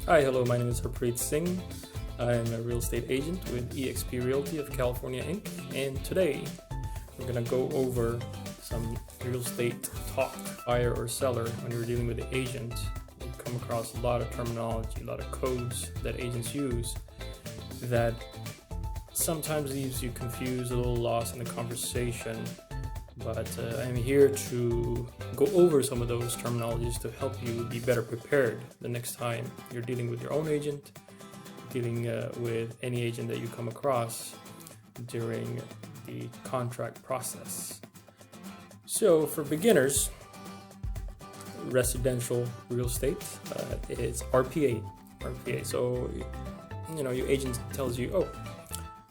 Hi, hello, my name is Harpreet Singh. I'm a real estate agent with eXp Realty of California Inc. And today we're going to go over some real estate talk, buyer or seller. When you're dealing with the agent, you come across a lot of terminology, a lot of codes that agents use that sometimes leaves you confused, a little lost in the conversation. But I'm here to go over some of those terminologies to help you be better prepared the next time you're dealing with your own agent, dealing with any agent that you come across during the contract process. So for beginners, residential real estate is RPA. So, your agent tells you,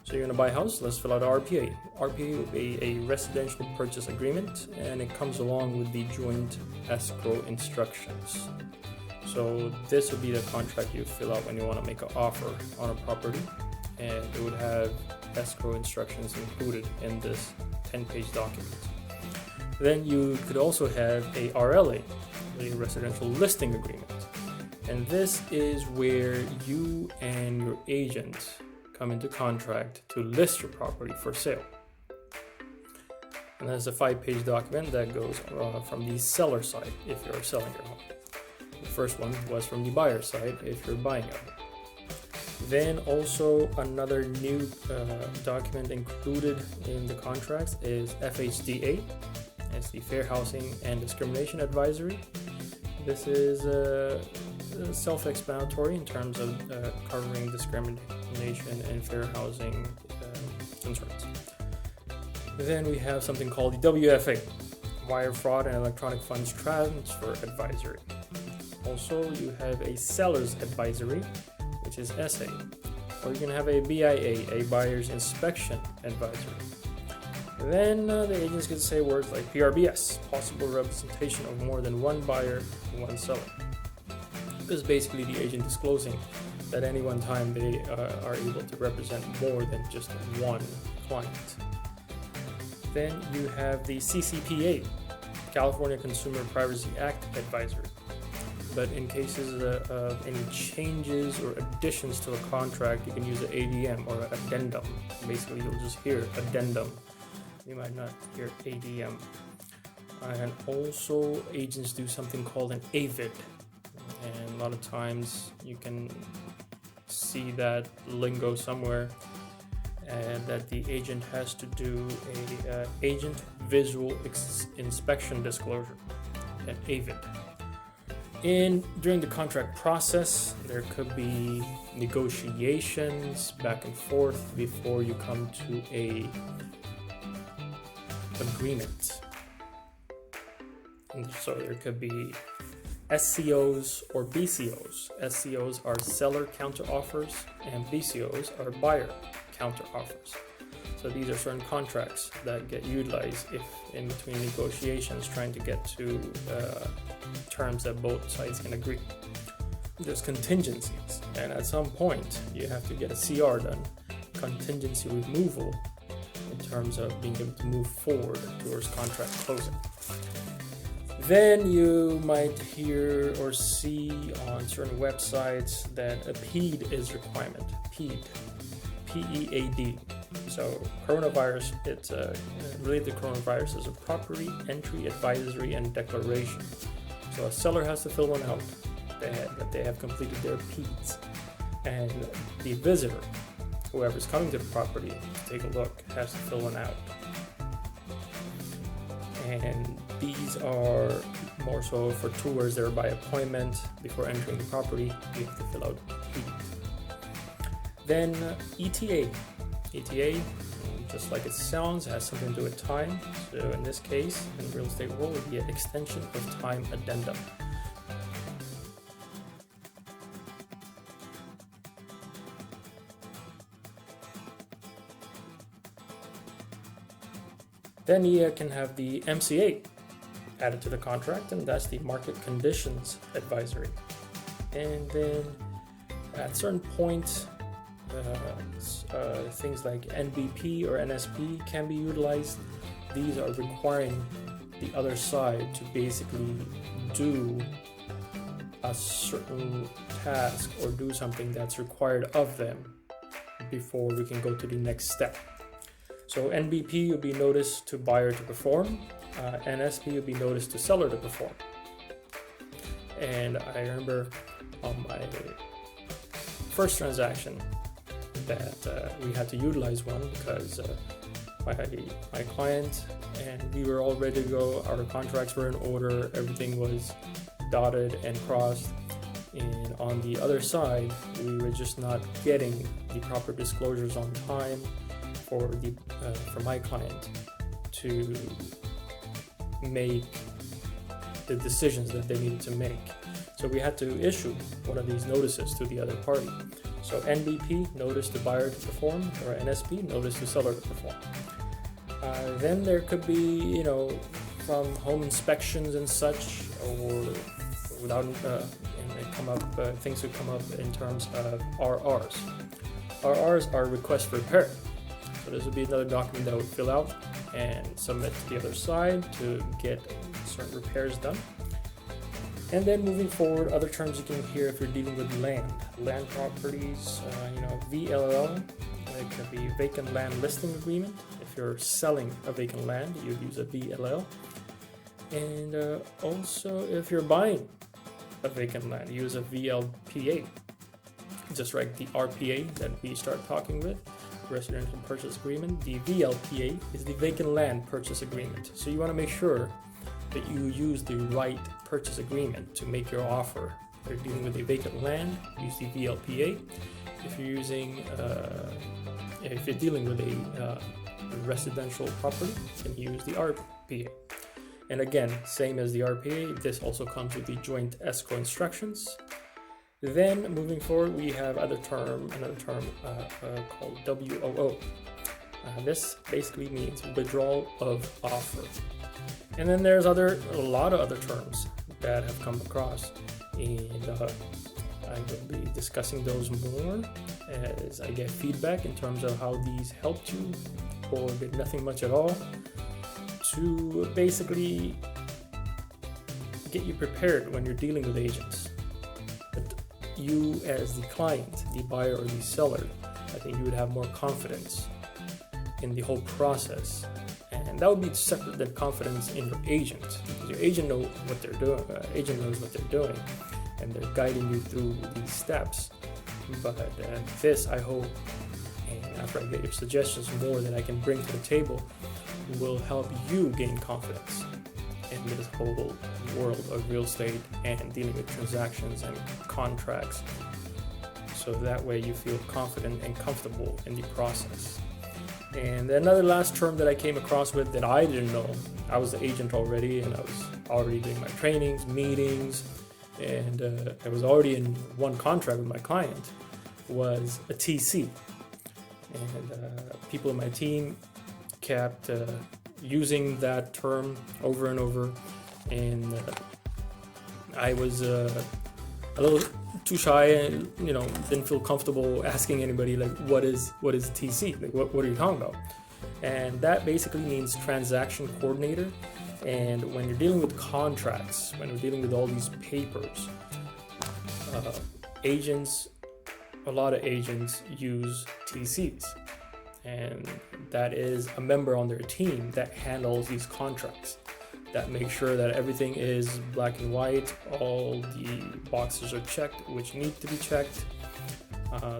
so you're going to buy a house, let's fill out an RPA. RPA will be a residential purchase agreement, and it comes along with the joint escrow instructions. So this would be the contract you fill out when you want to make an offer on a property, and it would have escrow instructions included in this 10-page document. Then you could also have a RLA, a residential listing agreement. And this is where you and your agent come into contract to list your property for sale. And that's a 5-page document that goes from the seller side if you're selling your home. The first one was from the buyer side if you're buying it. Then also another new document included in the contracts is FHDA. It's the Fair Housing and Discrimination Advisory. This is self-explanatory in terms of covering discrimination and fair housing concerns. Then we have something called the WFA, Wire Fraud and Electronic Funds Transfer Advisory. Also, you have a Seller's Advisory, which is SA. Or you can have a BIA, a Buyer's Inspection Advisory. Then the agents can say words like PRBS, possible representation of more than one buyer and one seller. This is basically the agent disclosing that any one time they are able to represent more than just one client. Then you have the CCPA, California Consumer Privacy Act Advisory. But in cases of any changes or additions to a contract, you can use an ADM or an addendum. Basically, you'll just hear addendum. You might not hear ADM. And also, agents do something called an AVID. And a lot of times you can see that lingo somewhere, and that the agent has to do a agent visual inspection disclosure, an AVID. During the contract process, there could be negotiations back and forth before you come to a agreement. And so there could be SCOs or BCOs. SCOs are seller counter offers and BCOs are buyer counter offers. So these are certain contracts that get utilized if in between negotiations trying to get to terms that both sides can agree. There's contingencies, and at some point you have to get a CR done, contingency removal, in terms of being able to move forward towards contract closing. Then you might hear or see on certain websites that a PEAD is requirement. PEAD, P-E-A-D. So coronavirus, it's related to coronavirus is a property entry advisory and declaration. So a seller has to fill one out that they have completed their PEADs. And the visitor, whoever's coming to the property to take a look, has to fill one out. And these are more so for tours that are by appointment. Before entering the property, you have to fill out PEAD. Then ETA. ETA, just like it sounds, has something to do with time. So in this case, in real estate world, it would be an extension of time addendum. Then you can have the MCA added to the contract, and that's the market conditions advisory. And then at certain points, things like NBP or NSP can be utilized. these are requiring the other side to basically do a certain task or do something that's required of them before we can go to the next step. So NBP will be notice to buyer to perform, NSP will be notice to seller to perform. And I remember on my first transaction that we had to utilize one because my client and we were all ready to go, our contracts were in order, everything was dotted and crossed, and on the other side we were just not getting the proper disclosures on time for my client to make the decisions that they needed to make. So we had to issue one of these notices to the other party. So NBP, notice to buyer to perform, or NSP, notice to seller to perform. Then there could be, from home inspections and such, or without things would come up in terms of RRs. RRs are requests for repair. So this would be another document that I would fill out and submit to the other side to get certain repairs done. And then moving forward, other terms you can hear if you're dealing with land properties, VLL, it could be vacant land listing agreement. If you're selling a vacant land, you'd use a VLL. And also if you're buying a vacant land, use a VLPA. Just like the RPA that we start talking with, residential purchase agreement, the VLPA is the vacant land purchase agreement. So you want to make sure that you use the right purchase agreement to make your offer. If you're dealing with a vacant land, use the VLPA. If you're dealing with a residential property, then use the RPA. And again, same as the RPA, this also comes with the joint escrow instructions. Then moving forward, we have another term called WOO. This basically means withdrawal of offer. And then there's a lot of other terms that have come across, and I will be discussing those more as I get feedback in terms of how these helped you or did nothing much at all, to basically get you prepared when you're dealing with agents. But you as the client, the buyer or the seller, I think you would have more confidence in the whole process. And that would be separate than confidence in your agent. Because your agent knows what they're doing. And they're guiding you through these steps. But this, I hope, and after I get your suggestions more that I can bring to the table, will help you gain confidence in this whole world of real estate and dealing with transactions and contracts. So that way you feel confident and comfortable in the process. And another last term that I came across with that I didn't know, I was the agent already, and I was already doing my trainings, meetings, and I was already in one contract with my client, was a TC. And people in my team kept using that term over and over, and I was a little too shy and didn't feel comfortable asking anybody like what is TC, like what are you talking about. And that basically means transaction coordinator. And when you're dealing with contracts, when you're dealing with all these papers, a lot of agents use TCs, and that is a member on their team that handles these contracts, that makes sure that everything is black and white, all the boxes are checked which need to be checked,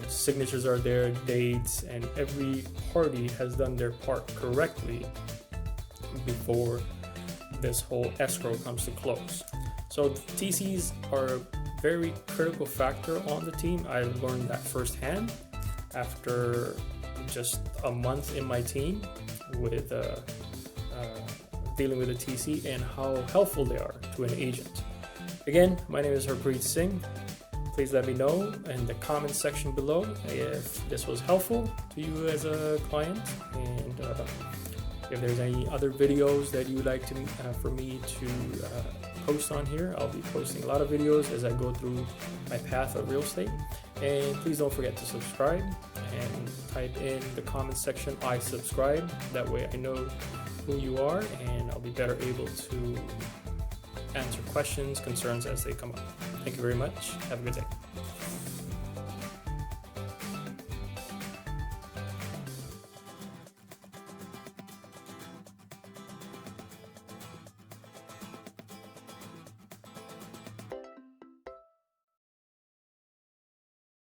signatures are there, dates, and every party has done their part correctly before this whole escrow comes to close. So TCs are a very critical factor on the team. I learned that firsthand after just a month in my team with dealing with a TC, and how helpful they are to an agent. Again, my name is Harpreet Singh. Please let me know in the comment section below if this was helpful to you as a client, and if there's any other videos that you would like for me to post on here. I'll be posting a lot of videos as I go through my path of real estate. And please don't forget to subscribe and type in the comment section, I subscribe. That way I know who you are and I'll be better able to answer questions, concerns as they come up. Thank you very much. Have a good day.